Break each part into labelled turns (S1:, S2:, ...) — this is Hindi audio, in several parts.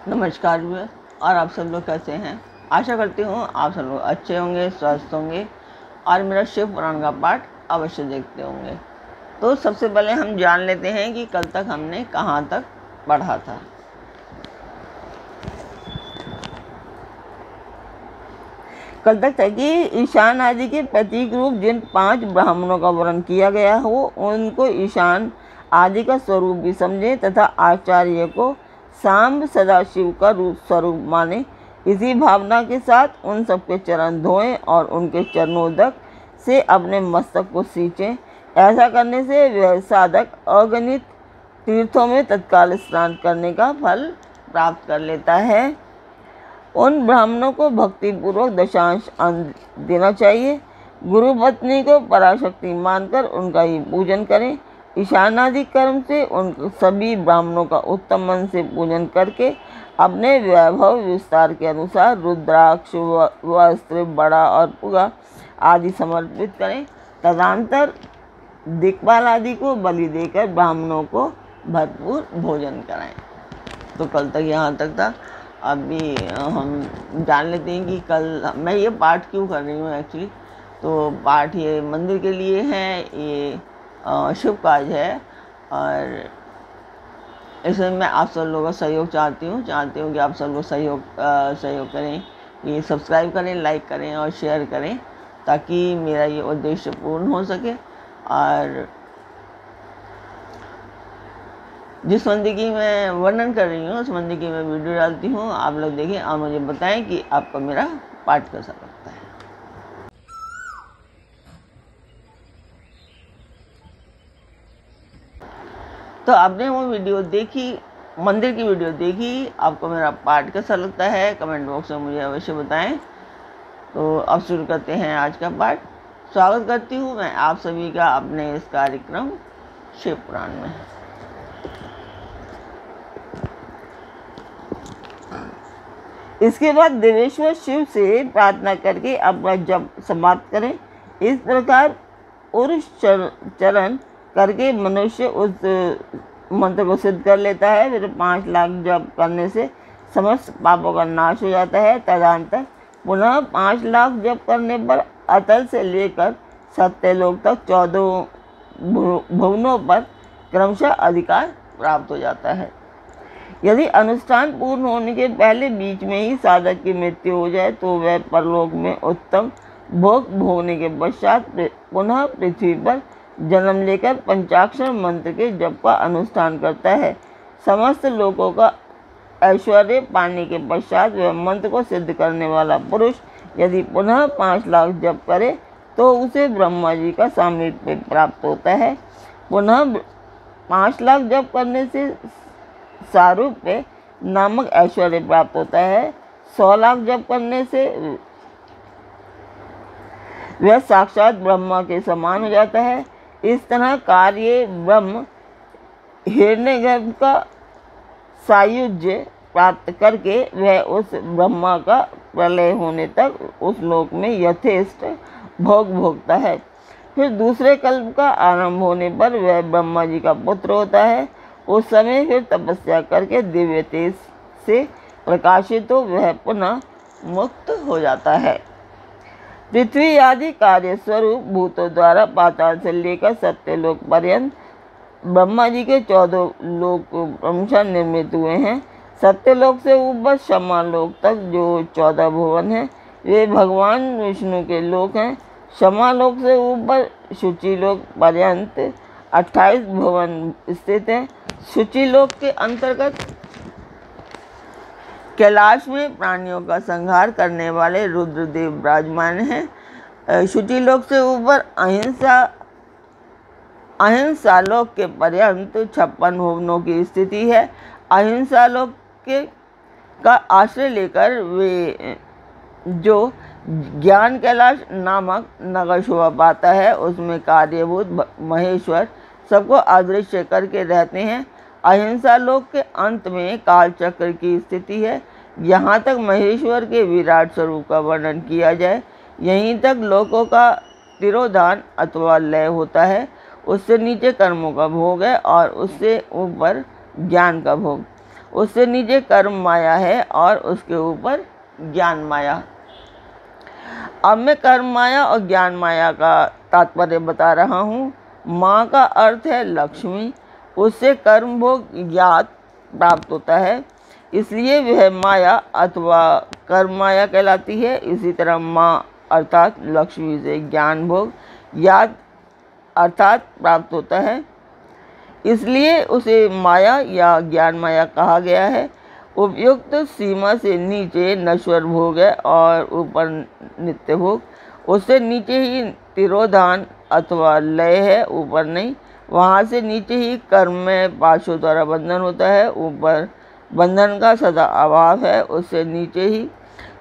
S1: नमस्कार व्यूअर, और आप सब लोग कैसे हैं। आशा करती हूँ आप सब लोग अच्छे होंगे, स्वस्थ होंगे और मेरा शिव पुराण का पाठ अवश्य देखते होंगे। तो सबसे पहले हम जान लेते हैं कि कल तक हमने कहाँ तक पढ़ा था। कल तक था कि ईशान आदि के प्रतीक रूप जिन 5 ब्राह्मणों का वर्णन किया गया हो उनको ईशान आदि का स्वरूप भी समझें तथा आचार्य को सांब सदाशिव का रूप स्वरूप माने। इसी भावना के साथ उन सबके चरण धोएं और उनके चरणोदक से अपने मस्तक को सींचें। ऐसा करने से वह साधक अगणित तीर्थों में तत्काल स्नान करने का फल प्राप्त कर लेता है। उन ब्राह्मणों को भक्तिपूर्वक दशांश अन्न देना चाहिए। गुरु पत्नी को पराशक्ति मानकर उनका ही पूजन करें। ईशानादि कर्म से उन सभी ब्राह्मणों का उत्तम मन से पूजन करके अपने वैभव विस्तार के अनुसार रुद्राक्ष, वस्त्र, बड़ा और पुगा आदि समर्पित करें। तदनंतर दिक्पाल आदि को बलि देकर ब्राह्मणों को भरपूर भोजन कराएं। तो कल तक यहाँ तक था। अभी हम जान लेते हैं कि कल मैं ये पाठ क्यों कर रही हूँ। एक्चुअली तो पाठ ये मंदिर के लिए है, ये शुभ काज है और इसमें मैं आप सब लोगों का सहयोग चाहती हूँ कि आप सब लोग सहयोग करें, ये सब्सक्राइब करें, लाइक करें और शेयर करें ताकि मेरा ये उद्देश्य पूर्ण हो सके। और जिस मंदिर की मैं वर्णन कर रही हूँ उस मंदिर की मैं वीडियो डालती हूँ, आप लोग देखें और मुझे बताएं कि आपको मेरा पाठ कैसा लगता है। तो आपने वो वीडियो देखी, मंदिर की वीडियो देखी, आपको मेरा पाठ कैसा लगता है कमेंट बॉक्स में मुझे अवश्य बताएं। तो अब शुरू करते हैं आज का पाठ। स्वागत करती हूँ मैं आप सभी का अपने इस कार्यक्रम शिव पुराण में। इसके बाद देवेश्वर शिव से प्रार्थना करके अपना जप समाप्त करें। इस प्रकार उर्ष चरण करके मनुष्य उस मंत्र को सिद्ध कर लेता है। फिर 5 लाख जप करने से समस्त पापों का नाश हो जाता है। तदनंतर पुनः 5 लाख जप करने पर अतल से लेकर सत्यलोक तक 14 भुवनों पर क्रमशः अधिकार प्राप्त हो जाता है। यदि अनुष्ठान पूर्ण होने के पहले बीच में ही साधक की मृत्यु हो जाए तो वह परलोक में उत्तम भोग भोगने के पश्चात पुनः पृथ्वी पर जन्म लेकर पंचाक्षर मंत्र के जप का अनुष्ठान करता है। समस्त लोगों का ऐश्वर्य पाने के पश्चात वह मंत्र को सिद्ध करने वाला पुरुष यदि पुनः 5 लाख जप करे तो उसे ब्रह्मा जी का सामीप्य प्राप्त होता है। पुनः 5 लाख जप करने से सारूप्य नामक ऐश्वर्य प्राप्त होता है। 100 लाख जप करने से वह साक्षात ब्रह्मा के समान हो जाता है। इस तरह कार्य ब्रह्म हिरण्यगर्भ का सायुज्य प्राप्त करके वह उस ब्रह्मा का प्रलय होने तक उस लोक में यथेष्ट भोग भोगता है। फिर दूसरे कल्प का आरंभ होने पर वह ब्रह्मा जी का पुत्र होता है। उस समय फिर तपस्या करके दिव्य तेज से प्रकाशित हो वह पुनः मुक्त हो जाता है। पृथ्वी आदि कार्य स्वरूप भूतों द्वारा पाताल से लेकर सत्यलोक पर्यंत ब्रह्मा जी के 14 लोक क्रमशः निर्मित हुए हैं। सत्यलोक से ऊपर शमालोक तक जो 14 भुवन हैं वे भगवान विष्णु के लोक हैं। शमालोक से ऊपर शुचिलोक पर्यंत 28 भुवन स्थित हैं। शुचिलोक के अंतर्गत कैलाश में प्राणियों का संहार करने वाले रुद्रदेव विराजमान हैं। शुचिलोक से ऊपर अहिंसा लोक के पर्यंत 56 भुवनों की स्थिति है। अहिंसा लोक के का आश्रय लेकर वे जो ज्ञान कैलाश नामक नगर शोभा पाता है उसमें कार्यभूत महेश्वर सबको अदृश्य करके रहते हैं। अहिंसा लोक के अंत में काल चक्र की स्थिति है। यहाँ तक महेश्वर के विराट स्वरूप का वर्णन किया जाए। यहीं तक लोकों का तिरोधान अथवा लय होता है। उससे नीचे कर्मों का भोग है और उससे ऊपर ज्ञान का भोग। उससे नीचे कर्म माया है और उसके ऊपर ज्ञान माया। अब मैं कर्म माया और ज्ञान माया का तात्पर्य बता रहा हूँ। माँ का अर्थ है लक्ष्मी, उससे कर्म भोग ज्ञात प्राप्त होता है, इसलिए वह माया अथवा कर्म माया कहलाती है। इसी तरह माँ अर्थात लक्ष्मी से ज्ञान भोग ज्ञात अर्थात प्राप्त होता है, इसलिए उसे माया या ज्ञान माया कहा गया है। उपयुक्त सीमा से नीचे नश्वर भोग है और ऊपर नित्य भोग। उससे नीचे ही तिरोधान अथवा लय है, ऊपर नहीं। वहाँ से नीचे ही कर्म में पाशों द्वारा बंधन होता है, ऊपर बंधन का सदा अभाव है। उससे नीचे ही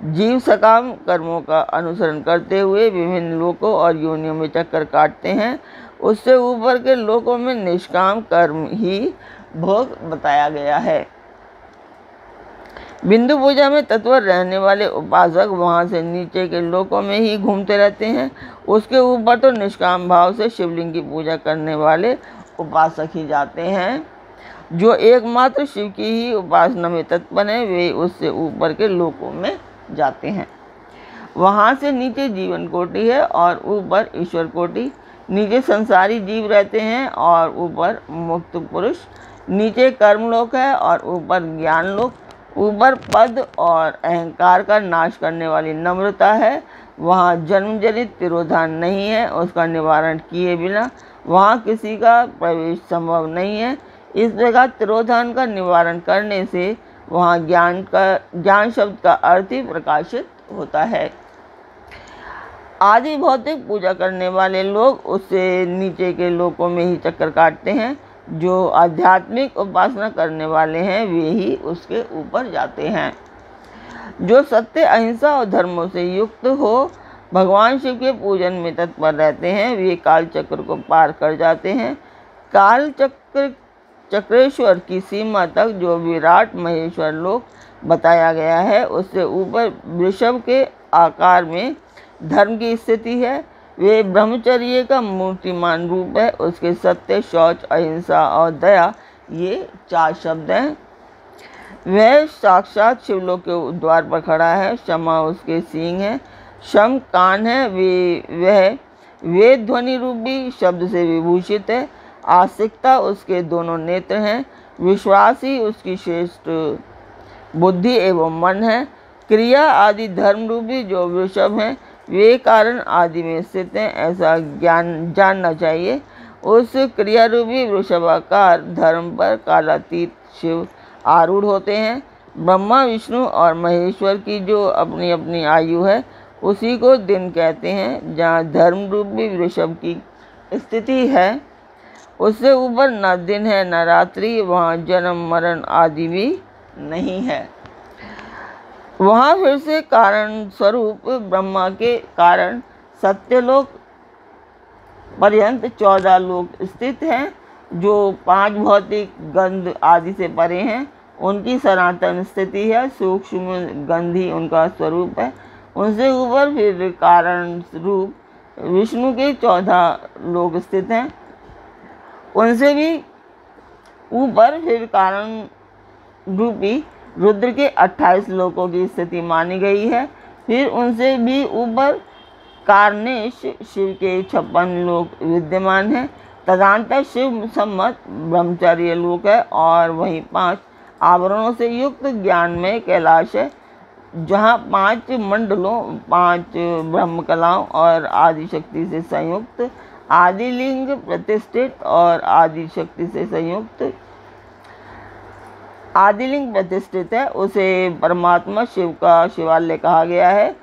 S1: जीव सकाम कर्मों का अनुसरण करते हुए विभिन्न लोकों और योनियों में चक्कर काटते हैं। उससे ऊपर के लोकों में निष्काम कर्म ही भोग बताया गया है। बिंदु पूजा में तत्पर रहने वाले उपासक वहाँ से नीचे के लोकों में ही घूमते रहते हैं। उसके ऊपर तो निष्काम भाव से शिवलिंग की पूजा करने वाले उपासक ही जाते हैं। जो एकमात्र शिव की ही उपासना में तत्पर हैं, वे उससे ऊपर के लोकों में जाते हैं। वहाँ से नीचे जीवन कोटि है और ऊपर ईश्वर कोटि। नीचे संसारी जीव रहते हैं और ऊपर मुक्त पुरुष। नीचे कर्मलोक है और ऊपर ज्ञान लोक। ऊपर पद और अहंकार का नाश करने वाली नम्रता है। वहाँ जन्म जनित तिरोधान नहीं है, उसका निवारण किए बिना वहाँ किसी का प्रवेश संभव नहीं है। इस प्रकार तिरोधान का निवारण करने से वहाँ ज्ञान शब्द का अर्थ ही प्रकाशित होता है। आदि भौतिक पूजा करने वाले लोग उससे नीचे के लोकों में ही चक्कर काटते हैं। जो आध्यात्मिक उपासना करने वाले हैं वे ही उसके ऊपर जाते हैं। जो सत्य अहिंसा और धर्मों से युक्त हो भगवान शिव के पूजन में तत्पर रहते हैं, वे काल चक्र को पार कर जाते हैं। काल चक्रेश्वर की सीमा तक जो विराट महेश्वर लोक बताया गया है, उससे ऊपर वृषभ के आकार में धर्म की स्थिति है। वे ब्रह्मचर्य का मूर्तिमान रूप है। उसके सत्य, शौच, अहिंसा और दया ये 4 शब्द हैं। वह साक्षात शिवलोक के द्वार पर खड़ा है। क्षमा उसके सींग है, शम कान है, वह वेद ध्वनि रूपी शब्द से विभूषित है। आस्तिकता उसके दोनों नेत्र हैं। विश्वास ही उसकी श्रेष्ठ बुद्धि एवं मन है। क्रिया आदि धर्म रूपी जो वृषभ हैं वे कारण आदि में स्थित हैं, ऐसा ज्ञान जानना चाहिए। उस क्रिया रूपी वृषभाकार धर्म पर कालातीत शिव आरूढ़ होते हैं। ब्रह्मा, विष्णु और महेश्वर की जो अपनी अपनी आयु है उसी को दिन कहते हैं। जहाँ धर्म रूपी वृषभ की स्थिति है उससे ऊपर न दिन है न रात्रि। वहाँ जन्म मरण आदि भी नहीं है। वहाँ फिर से कारण स्वरूप ब्रह्मा के कारण सत्यलोक पर्यंत 14 लोक स्थित हैं, जो 5 भौतिक गंध आदि से परे हैं। उनकी सनातन स्थिति है। सूक्ष्म गंधी उनका स्वरूप है। उनसे ऊपर फिर कारण रूप विष्णु के 14 लोक स्थित हैं। उनसे भी ऊपर फिर कारण रूपी रुद्र के 28 लोकों की स्थिति मानी गई है। फिर उनसे भी ऊपर कार्नेश शिव के 56 लोक विद्यमान हैं। तदंतर शिव सम्मत ब्रह्मचर्य लोक है और वहीं 5 आवरणों से युक्त ज्ञान में कैलाश है, जहाँ 5 मंडलों, 5 ब्रह्म कलाओं और आदि शक्ति से संयुक्त आदिलिंग प्रतिष्ठित और आदि शक्ति से संयुक्त आदिलिंग प्रतिष्ठित है। उसे परमात्मा शिव का शिवालय कहा गया है।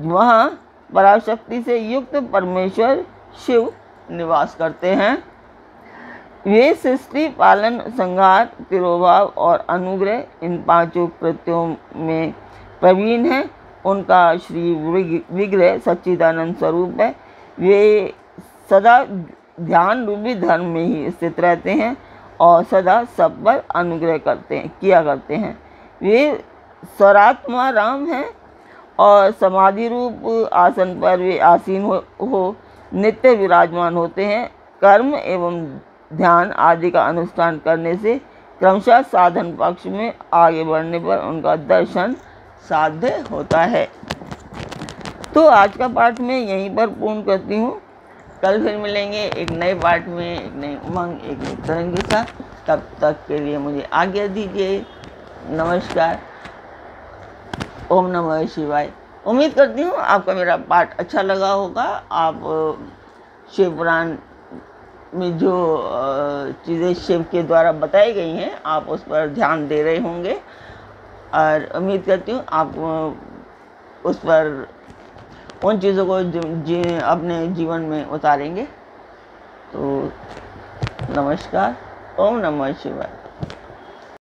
S1: वहाँ पराशक्ति से युक्त परमेश्वर शिव निवास करते हैं। वे सृष्टि, पालन, संहार, तिरोभाव और अनुग्रह इन 5 कृत्यों में प्रवीण हैं। उनका श्री विग्रह सच्चिदानंद स्वरूप है। वे सदा ध्यान रूपी धर्म में ही स्थित रहते हैं और सदा सब पर अनुग्रह किया करते हैं। वे स्वरात्मा राम हैं और समाधि रूप आसन पर वे आसीन हो नित्य विराजमान होते हैं। कर्म एवं ध्यान आदि का अनुष्ठान करने से क्रमशः साधन पक्ष में आगे बढ़ने पर उनका दर्शन साध्य होता है। तो आज का पाठ मैं यहीं पर पूर्ण करती हूँ। कल फिर मिलेंगे एक नए पाठ में, एक नई उमंग, एक नई तरंग के साथ। तब तक के लिए मुझे आज्ञा दीजिए। नमस्कार। ओम नमः शिवाय। उम्मीद करती हूँ आपका मेरा पाठ अच्छा लगा होगा। आप शिव पुराण में जो चीज़ें शिव के द्वारा बताई गई हैं आप उस पर ध्यान दे रहे होंगे, और उम्मीद करती हूँ आप उस पर उन चीज़ों को अपने जीवन में उतारेंगे। तो नमस्कार। ओम नमः शिवाय।